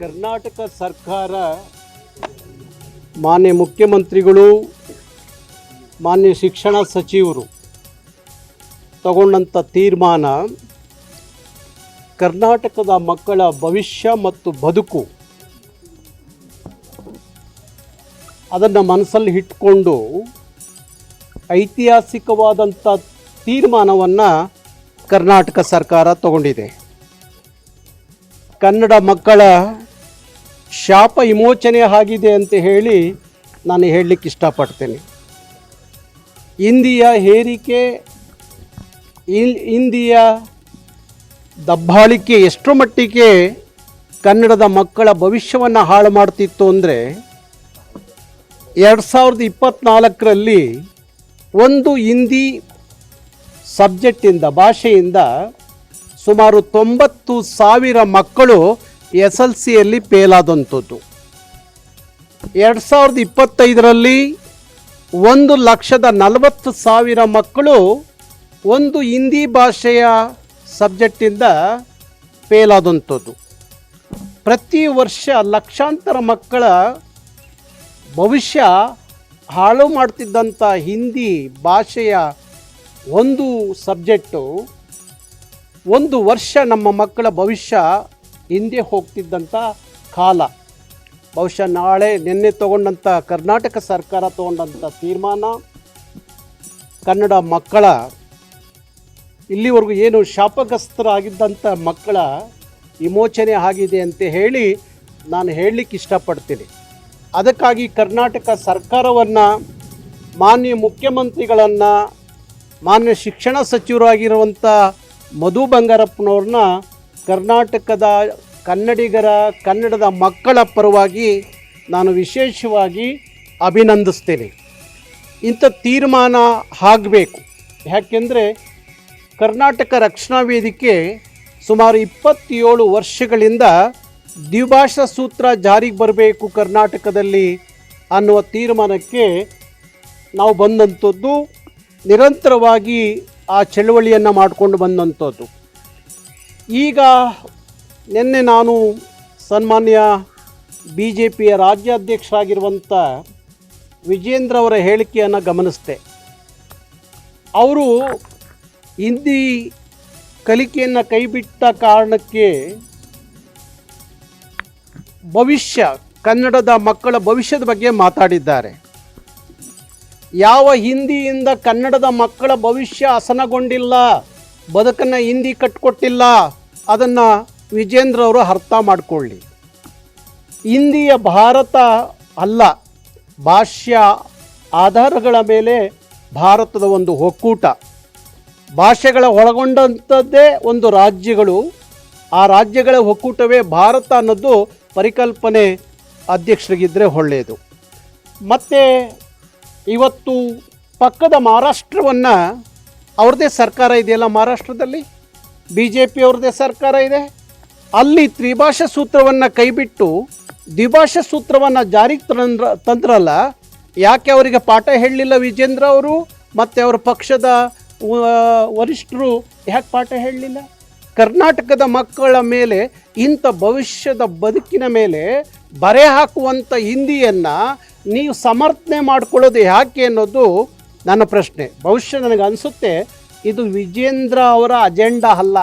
ಕರ್ನಾಟಕ ಸರ್ಕಾರ ಮಾನ್ಯ ಮುಖ್ಯಮಂತ್ರಿಗಳು ಮಾನ್ಯ ಶಿಕ್ಷಣ ಸಚಿವರು ತಗೊಂಡಂಥ ತೀರ್ಮಾನ ಕರ್ನಾಟಕದ ಮಕ್ಕಳ ಭವಿಷ್ಯ ಮತ್ತು ಬದುಕು ಅದನ್ನು ಮನಸ್ಸಲ್ಲಿ ಇಟ್ಕೊಂಡು ಐತಿಹಾಸಿಕವಾದಂಥ ತೀರ್ಮಾನವನ್ನು ಕರ್ನಾಟಕ ಸರ್ಕಾರ ತಗೊಂಡಿದೆ. ಕನ್ನಡ ಮಕ್ಕಳ ಶಾಪ ವಿಮೋಚನೆ ಆಗಿದೆ ಅಂತ ಹೇಳಿ ನಾನು ಹೇಳಲಿಕ್ಕೆ ಇಷ್ಟಪಡ್ತೇನೆ. ಹಿಂದಿಯ ಹೇರಿಕೆ, ಹಿಂದಿಯ ದಬ್ಬಾಳಿಕೆ ಎಷ್ಟರ ಮಟ್ಟಿಗೆ ಕನ್ನಡದ ಮಕ್ಕಳ ಭವಿಷ್ಯವನ್ನು ಹಾಳು ಮಾಡ್ತಿತ್ತು ಅಂದರೆ 2024ರಲ್ಲಿ ಒಂದು ಹಿಂದಿ ಸಬ್ಜೆಕ್ಟಿಂದ ಭಾಷೆಯಿಂದ ಸುಮಾರು 90,000 ಮಕ್ಕಳು SLCಯಲ್ಲಿ ಫೇಲಾದಂಥದ್ದು. 2025ರಲ್ಲಿ 1,40,000 ಮಕ್ಕಳು ಒಂದು ಹಿಂದಿ ಭಾಷೆಯ ಸಬ್ಜೆಕ್ಟಿಂದ ಫೇಲಾದಂಥದ್ದು. ಪ್ರತಿ ವರ್ಷ ಲಕ್ಷಾಂತರ ಮಕ್ಕಳ ಭವಿಷ್ಯ ಹಾಳು ಮಾಡ್ತಿದ್ದಂಥ ಹಿಂದಿ ಭಾಷೆಯ ಒಂದು ಸಬ್ಜೆಕ್ಟು ಒಂದು ವರ್ಷ ನಮ್ಮ ಮಕ್ಕಳ ಭವಿಷ್ಯ ಹಿಂದೆ ಹೋಗ್ತಿದ್ದಂಥ ಕಾಲ. ಬಹುಶಃ ನಿನ್ನೆ ತಗೊಂಡಂಥ ಕರ್ನಾಟಕ ಸರ್ಕಾರ ತಗೊಂಡಂಥ ತೀರ್ಮಾನ ಕನ್ನಡ ಮಕ್ಕಳ ಇಲ್ಲಿವರೆಗೂ ಏನು ಶಾಪಗ್ರಸ್ತರಾಗಿದ್ದಂಥ ಮಕ್ಕಳ ವಿಮೋಚನೆ ಆಗಿದೆ ಅಂತ ಹೇಳಿ ನಾನು ಹೇಳಲಿಕ್ಕೆ ಇಷ್ಟಪಡ್ತೀನಿ. ಅದಕ್ಕಾಗಿ ಕರ್ನಾಟಕ ಸರ್ಕಾರವನ್ನು, ಮಾನ್ಯ ಮುಖ್ಯಮಂತ್ರಿಗಳನ್ನು, ಮಾನ್ಯ ಶಿಕ್ಷಣ ಸಚಿವರಾಗಿರುವಂಥ ಮಧು ಬಂಗಾರಪ್ಪನವ್ರನ್ನ ಕರ್ನಾಟಕದ ಕನ್ನಡಿಗರ, ಕನ್ನಡದ ಮಕ್ಕಳ ಪರವಾಗಿ ನಾನು ವಿಶೇಷವಾಗಿ ಅಭಿನಂದಿಸ್ತೇನೆ. ಇಂಥ ತೀರ್ಮಾನ ಆಗಬೇಕು. ಯಾಕೆಂದರೆ ಕರ್ನಾಟಕ ರಕ್ಷಣಾ ವೇದಿಕೆ ಸುಮಾರು 27 ವರ್ಷಗಳಿಂದ ದ್ವಿಭಾಷಾ ಸೂತ್ರ ಜಾರಿಗೆ ಬರಬೇಕು ಕರ್ನಾಟಕದಲ್ಲಿ ಅನ್ನುವ ತೀರ್ಮಾನಕ್ಕೆ ನಾವು ಬಂದಂಥದ್ದು. ನಿರಂತರವಾಗಿ ಆ ಚಳವಳಿಯನ್ನು ಮಾಡಿಕೊಂಡು ಬಂದಂಥದ್ದು. ಈಗ ನಿನ್ನೆ ನಾನು ಸನ್ಮಾನ್ಯ BJPಯ ರಾಜ್ಯಾಧ್ಯಕ್ಷರಾಗಿರುವಂಥ ವಿಜೇಂದ್ರ ಅವರ ಹೇಳಿಕೆಯನ್ನು ಗಮನಿಸಿದೆ. ಅವರು ಹಿಂದಿ ಕಲಿಕೆಯನ್ನು ಕೈಬಿಟ್ಟ ಕಾರಣಕ್ಕೆ ಕನ್ನಡದ ಮಕ್ಕಳ ಭವಿಷ್ಯದ ಬಗ್ಗೆ ಮಾತಾಡಿದ್ದಾರೆ. ಯಾವ ಹಿಂದಿಯಿಂದ ಕನ್ನಡದ ಮಕ್ಕಳ ಭವಿಷ್ಯ ಹಸನಗೊಂಡಿಲ್ಲ, ಬದುಕನ್ನು ಹಿಂದಿ ಕಟ್ಟಿಕೊಟ್ಟಿಲ್ಲ, ಅದನ್ನು ವಿಜೇಂದ್ರ ಅವರು ಅರ್ಥ ಮಾಡಿಕೊಳ್ಳಿ. ಹಿಂದಿಯ ಭಾರತ ಅಲ್ಲ, ಭಾಷಾ ಆಧಾರಗಳ ಮೇಲೆ ಭಾರತದ ಒಂದು ಒಕ್ಕೂಟ, ಭಾಷೆಗಳ ಒಳಗೊಂಡಂಥದ್ದೇ ಒಂದು ರಾಜ್ಯಗಳು, ಆ ರಾಜ್ಯಗಳ ಒಕ್ಕೂಟವೇ ಭಾರತ ಅನ್ನೋದು ಪರಿಕಲ್ಪನೆ ಅಧ್ಯಕ್ಷರಿಗಿದ್ದರೆ ಒಳ್ಳೆಯದು. ಮತ್ತು ಇವತ್ತು ಪಕ್ಕದ ಮಹಾರಾಷ್ಟ್ರವನ್ನು, ಅವ್ರದ್ದೇ ಸರ್ಕಾರ ಇದೆಯಲ್ಲ, ಮಹಾರಾಷ್ಟ್ರದಲ್ಲಿ BJP ಅವ್ರದ್ದೇ ಸರ್ಕಾರ ಇದೆ. ಅಲ್ಲಿ ತ್ರಿಭಾಷಾ ಸೂತ್ರವನ್ನು ಕೈಬಿಟ್ಟು ದ್ವಿಭಾಷಾ ಸೂತ್ರವನ್ನು ಜಾರಿಗೆ ತಂದ್ರಲ್ಲ, ಯಾಕೆ ಅವರಿಗೆ ಪಾಠ ಹೇಳಲಿಲ್ಲ ವಿಜೇಂದ್ರ ಅವರು ಮತ್ತು ಅವರ ಪಕ್ಷದ ವರಿಷ್ಠರು ಯಾಕೆ ಪಾಠ ಹೇಳಲಿಲ್ಲ? ಕರ್ನಾಟಕದ ಮಕ್ಕಳ ಮೇಲೆ ಇಂಥ ಭವಿಷ್ಯದ ಬದುಕಿನ ಮೇಲೆ ಬರೆ ಹಾಕುವಂಥ ಹಿಂದಿಯನ್ನು ನೀವು ಸಮರ್ಥನೆ ಮಾಡಿಕೊಳ್ಳೋದು ಯಾಕೆ ಅನ್ನೋದು ನನ್ನ ಪ್ರಶ್ನೆ. ಬಹುಶಃ ನನಗೆ ಅನಿಸುತ್ತೆ ಇದು ವಿಜೇಂದ್ರ ಅವರ ಅಜೆಂಡಾ ಅಲ್ಲ,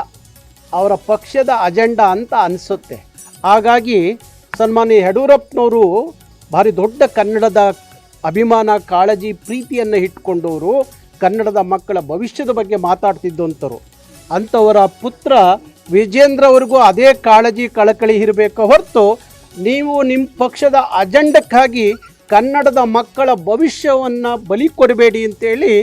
ಅವರ ಪಕ್ಷದ ಅಜೆಂಡಾ ಅಂತ ಅನಿಸುತ್ತೆ. ಹಾಗಾಗಿ ಸನ್ಮಾನ್ಯ ಯಡಿಯೂರಪ್ಪನವರು ಭಾರಿ ದೊಡ್ಡ ಕನ್ನಡದ ಅಭಿಮಾನ, ಕಾಳಜಿ, ಪ್ರೀತಿಯನ್ನು ಇಟ್ಕೊಂಡವರು, ಕನ್ನಡದ ಮಕ್ಕಳ ಭವಿಷ್ಯದ ಬಗ್ಗೆ ಮಾತಾಡ್ತಿದ್ದಂಥವ್ರು. ಅಂಥವರ ಪುತ್ರ ವಿಜೇಂದ್ರ ಅವ್ರಿಗೂ ಅದೇ ಕಾಳಜಿ, ಕಳಕಳಿ ಇರಬೇಕು ಹೊರತು ನೀವು ನಿಮ್ಮ ಪಕ್ಷದ ಅಜೆಂಡಕ್ಕಾಗಿ ಕನ್ನಡದ ಮಕ್ಕಳ ಭವಿಷ್ಯವನ್ನು ಬಲಿ ಕೊಡಬೇಡಿ ಅಂತೇಳಿ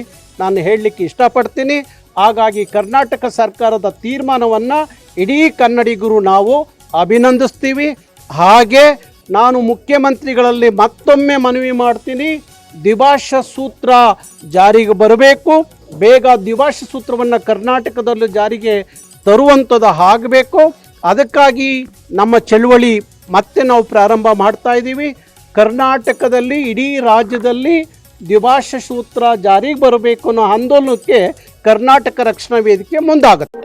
ನಾನು ಹೇಳಲಿಕ್ಕೆ ಇಷ್ಟಪಡ್ತೀನಿ. ಹಾಗಾಗಿ ಕರ್ನಾಟಕ ಸರ್ಕಾರದ ತೀರ್ಮಾನವನ್ನು ಇಡೀ ಕನ್ನಡಿಗರು ನಾವು ಅಭಿನಂದಿಸ್ತೀವಿ. ಹಾಗೆ ನಾನು ಮುಖ್ಯಮಂತ್ರಿಗಳಲ್ಲಿ ಮತ್ತೊಮ್ಮೆ ಮನವಿ ಮಾಡ್ತೀನಿ, ದ್ವಿಭಾಷಾ ಸೂತ್ರ ಜಾರಿಗೆ ಬರಬೇಕು. ಬೇಗ ದ್ವಿಭಾಷಾ ಸೂತ್ರವನ್ನು ಕರ್ನಾಟಕದಲ್ಲೂ ಜಾರಿಗೆ ತರುವಂಥದ್ದು ಆಗಬೇಕು. ಅದಕ್ಕಾಗಿ ನಮ್ಮ ಚಳುವಳಿ ಮತ್ತೆ ನಾವು ಪ್ರಾರಂಭ ಮಾಡ್ತಾ ಇದ್ದೀವಿ. ಕರ್ನಾಟಕದಲ್ಲಿ, ಇಡೀ ರಾಜ್ಯದಲ್ಲಿ ದ್ವಿಭಾಷಾ ಸೂತ್ರ ಜಾರಿಗೆ ಬರಬೇಕು ಅನ್ನೋ ಆಂದೋಲನಕ್ಕೆ ಕರ್ನಾಟಕ ರಕ್ಷಣಾ ವೇದಿಕೆ ಮುಂದಾಗುತ್ತೆ.